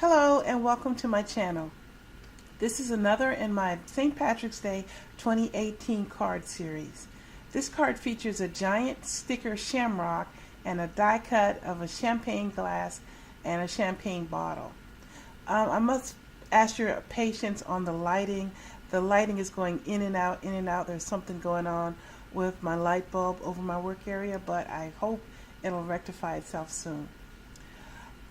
Hello and welcome to my channel. This is another in my St. Patrick's Day 2018 card series. This card features a giant sticker shamrock and a die cut of a champagne glass and a champagne bottle. I must ask your patience on the lighting. The lighting is going in and out, in and out. There's something going on with my light bulb over my work area, but I hope it'll rectify itself soon.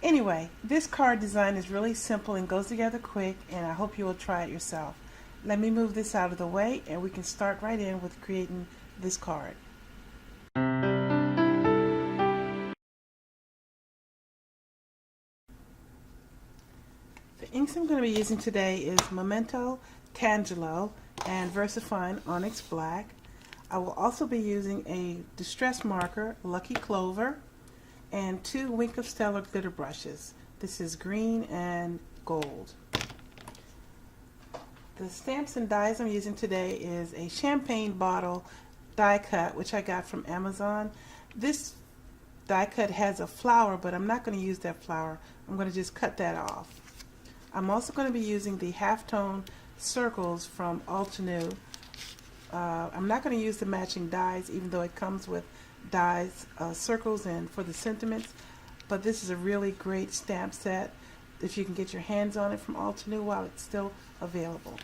Anyway, this card design is really simple and goes together quick, and I hope you will try it yourself. Let me move this out of the way and we can start right in with creating this card. The inks I'm going to be using today is Memento Tangelo and Versafine Onyx Black. I will also be using a distress marker, Lucky Clover, and 2 Wink of Stella Glitter brushes. This is green and gold. The stamps and dies I'm using today is a champagne bottle die cut, which I got from Amazon. This die cut has a flower, but I'm not going to use that flower. I'm going to just cut that off. I'm also going to be using the Halftone circles from Altenew. I'm not going to use the matching dies, even though it comes with dies, circles, and for the sentiments, but this is a really great stamp set if you can get your hands on it from Altenew while it's still available.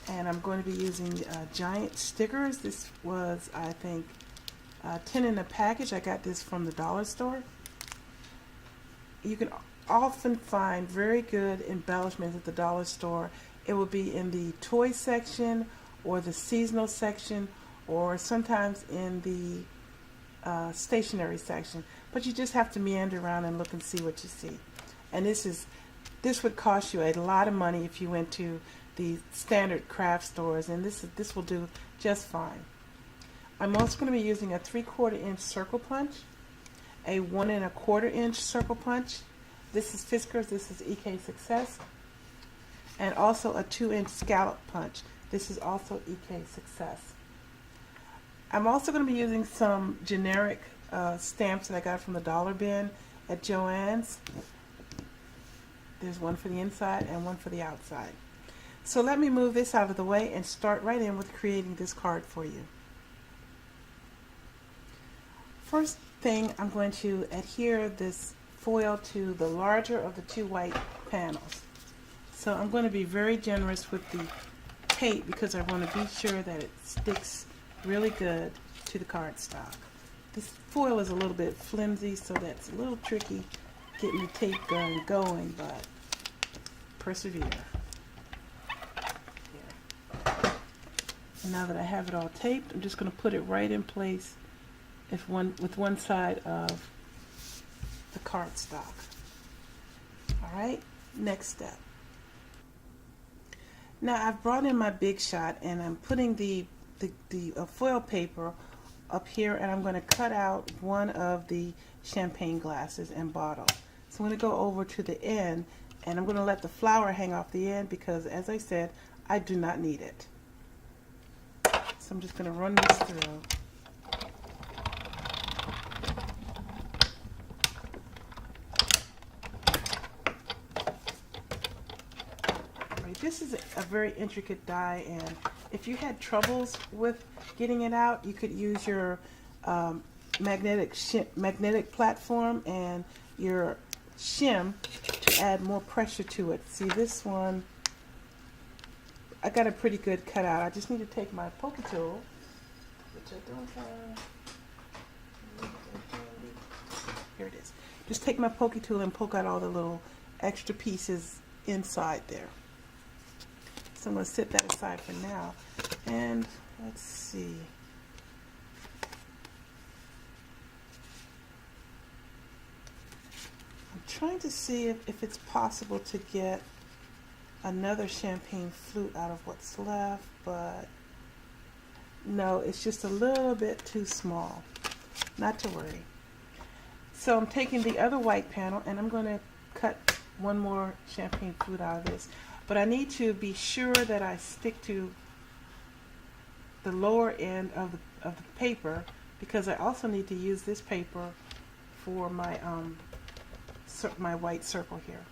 And I'm going to be using giant stickers. This was, I think, 10 in a package. I got this from the dollar store. You can often find very good embellishments at the dollar store. It will be in the toy section or the seasonal section, or sometimes in the stationery section, but you just have to meander around and look and see what you see. And this would cost you a lot of money if you went to the standard craft stores, and this will do just fine. I'm also going to be using a 3/4 inch circle punch, a 1 1/4 inch circle punch. This is Fiskars, this is EK Success, and also a 2-inch scallop punch. This is also EK Success. I'm also going to be using some generic stamps that I got from the dollar bin at Joann's. There's one for the inside and one for the outside. So let me move this out of the way and start right in with creating this card for you. First thing, I'm going to adhere this foil to the larger of the 2 white panels. So I'm going to be very generous with the tape because I want to be sure that it sticks really good to the cardstock. This foil is a little bit flimsy, so that's a little tricky getting the tape gun going, but persevere. There. And now that I have it all taped, I'm just going to put it right in place with one side of the cardstock. Alright, next step. Now I've brought in my Big Shot and I'm putting the foil paper up here, and I'm going to cut out one of the champagne glasses and bottle. So I'm going to go over to the end, and I'm going to let the flower hang off the end because, as I said, I do not need it. So I'm just going to run this through. This is a very intricate die, and if you had troubles with getting it out, you could use your magnetic platform and your shim to add more pressure to it. See, this one, I got a pretty good cutout. I just need to take my pokey tool, which I don't have. Here it is. Just take my pokey tool and poke out all the little extra pieces inside there. So I'm going to set that aside for now. And let's see. I'm trying to see if it's possible to get another champagne flute out of what's left, but no, it's just a little bit too small. Not to worry. So I'm taking the other white panel and I'm going to cut one more champagne flute out of this. But I need to be sure that I stick to the lower end of the paper, because I also need to use this paper for my my white circle here.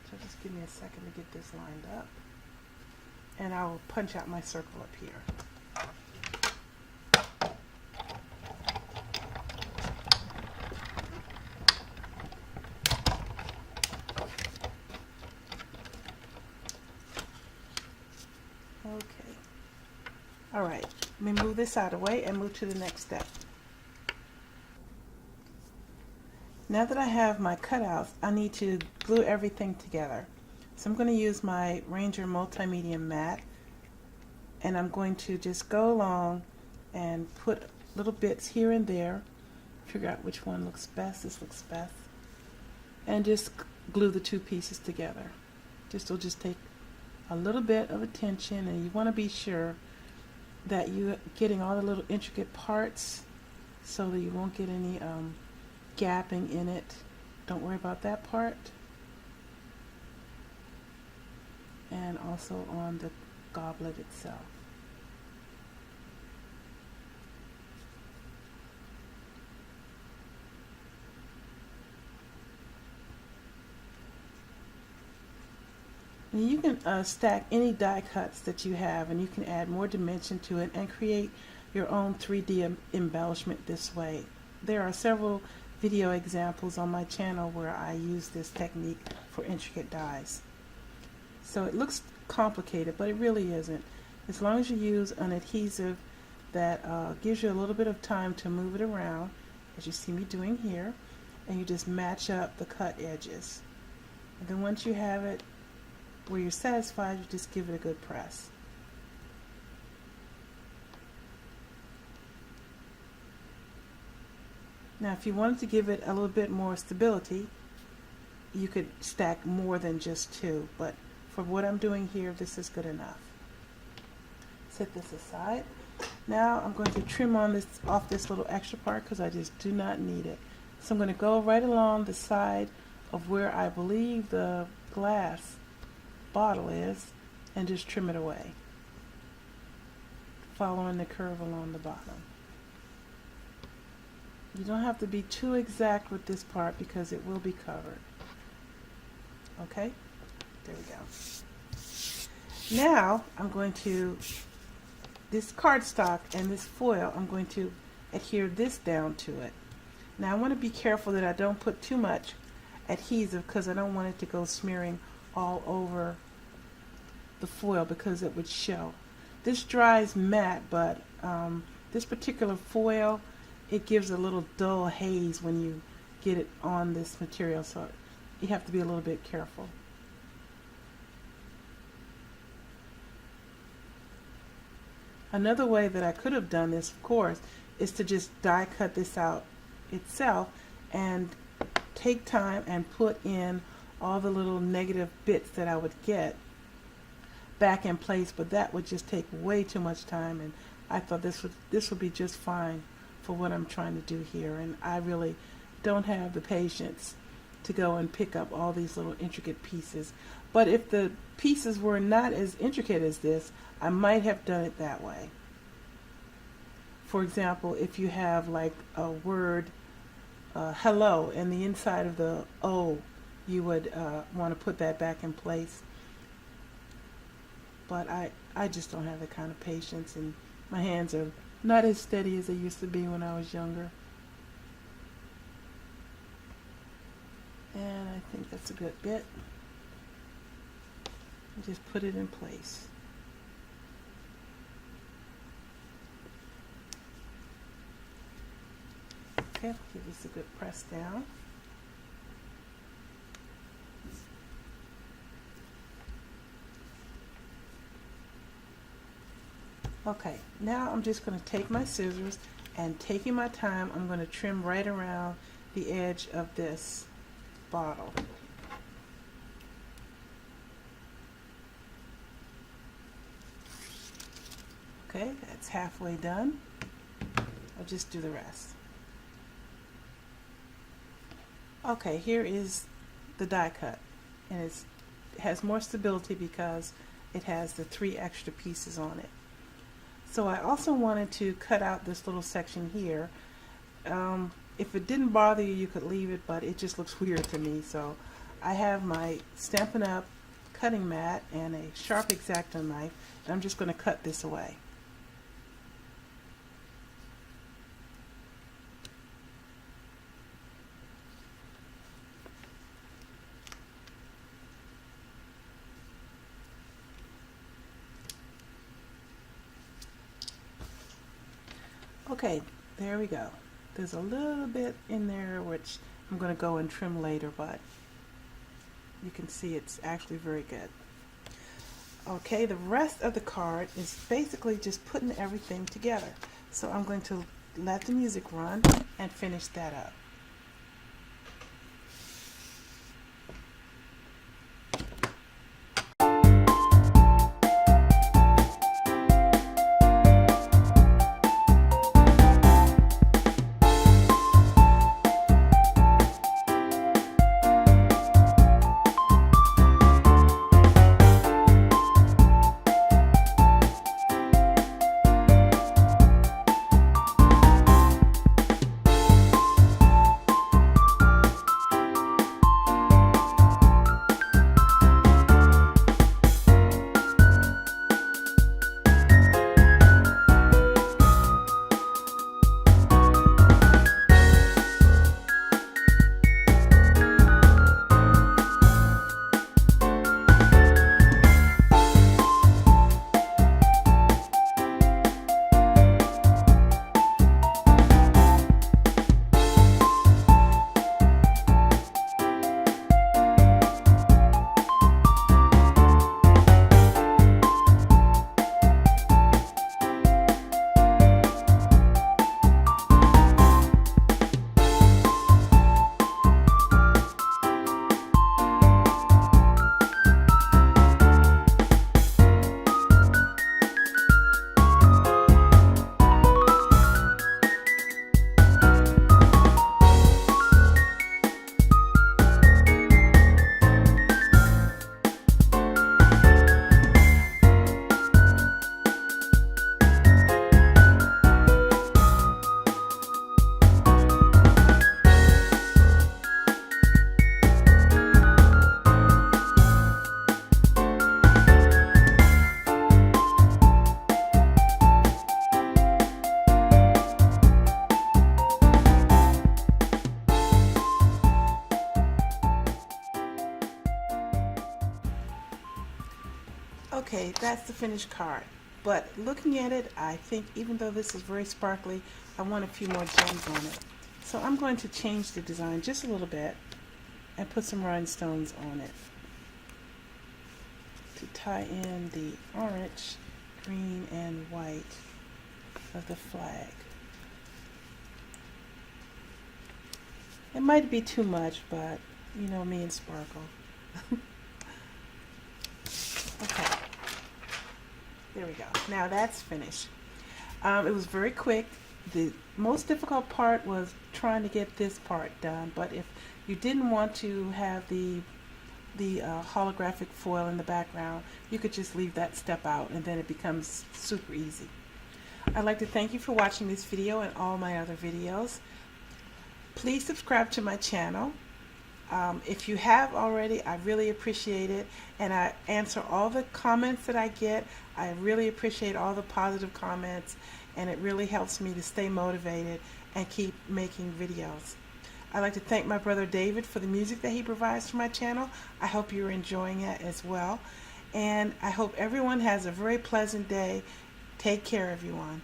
So just give me a second to get this lined up. And I will punch out my circle up here. Okay. All right. Let me move this out of the way and move to the next step. Now that I have my cutouts, I need to glue everything together. So I'm going to use my Ranger Multimedia Matte, and I'm going to just go along and put little bits here and there, figure out which one looks best. This looks best. And just glue the two pieces together. It'll just take a little bit of attention, and you want to be sure that you're getting all the little intricate parts so that you won't get any gapping in it. Don't worry about that part. And also on the goblet itself. And you can stack any die cuts that you have, and you can add more dimension to it and create your own 3D embellishment this way. There are several video examples on my channel where I use this technique for intricate dies. So it looks complicated, but it really isn't. As long as you use an adhesive that gives you a little bit of time to move it around, as you see me doing here, and you just match up the cut edges. And then once you have it where you're satisfied, you just give it a good press. Now if you wanted to give it a little bit more stability, you could stack more than just two, but for what I'm doing here, this is good enough. Set this aside. Now I'm going to trim off this little extra part because I just do not need it. So I'm going to go right along the side of where I believe the glass bottle is and just trim it away, following the curve along the bottom. You don't have to be too exact with this part because it will be covered. Okay? There we go. Now I'm going to, this cardstock and this foil, I'm going to adhere this down to it. Now I want to be careful that I don't put too much adhesive because I don't want it to go smearing all over the foil because it would show. This dries matte, but this particular foil, it gives a little dull haze when you get it on this material, so you have to be a little bit careful. Another way that I could have done this, of course, is to just die cut this out itself and take time and put in all the little negative bits that I would get back in place, but that would just take way too much time, and I thought this would be just fine for what I'm trying to do here, and I really don't have the patience to go and pick up all these little intricate pieces. But if the pieces were not as intricate as this, I might have done it that way. For example, if you have like a word hello, and the inside of the O, you would want to put that back in place. But I just don't have the kind of patience, and my hands are not as steady as they used to be when I was younger. And I think that's a good bit. Just put it in place. Okay, give this a good press down. Okay, now I'm just going to take my scissors and, taking my time, I'm going to trim right around the edge of this bottle. Okay, that's halfway done. I'll just do the rest. Okay, here is the die cut, and it has more stability because it has the 3 extra pieces on it. So I also wanted to cut out this little section here. if it didn't bother you, you could leave it, but it just looks weird to me. So I have my Stampin' Up! Cutting mat and a sharp X-Acto knife, and I'm just going to cut this away. Okay, there we go. There's a little bit in there which I'm going to go and trim later, but you can see it's actually very good. Okay, the rest of the card is basically just putting everything together. So I'm going to let the music run and finish that up. Okay, that's the finished card. But looking at it, I think even though this is very sparkly, I want a few more gems on it. So I'm going to change the design just a little bit and put some rhinestones on it to tie in the orange, green, and white of the flag. It might be too much, but you know me and sparkle. Okay, there we go. Now that's finished. It was very quick. The most difficult part was trying to get this part done, but if you didn't want to have the holographic foil in the background, you could just leave that step out and then it becomes super easy. I'd like to thank you for watching this video and all my other videos. Please subscribe to my channel. If you have already, I really appreciate it, and I answer all the comments that I get. I really appreciate all the positive comments, and it really helps me to stay motivated and keep making videos. I'd like to thank my brother David for the music that he provides for my channel. I hope you're enjoying it as well, and I hope everyone has a very pleasant day. Take care, everyone.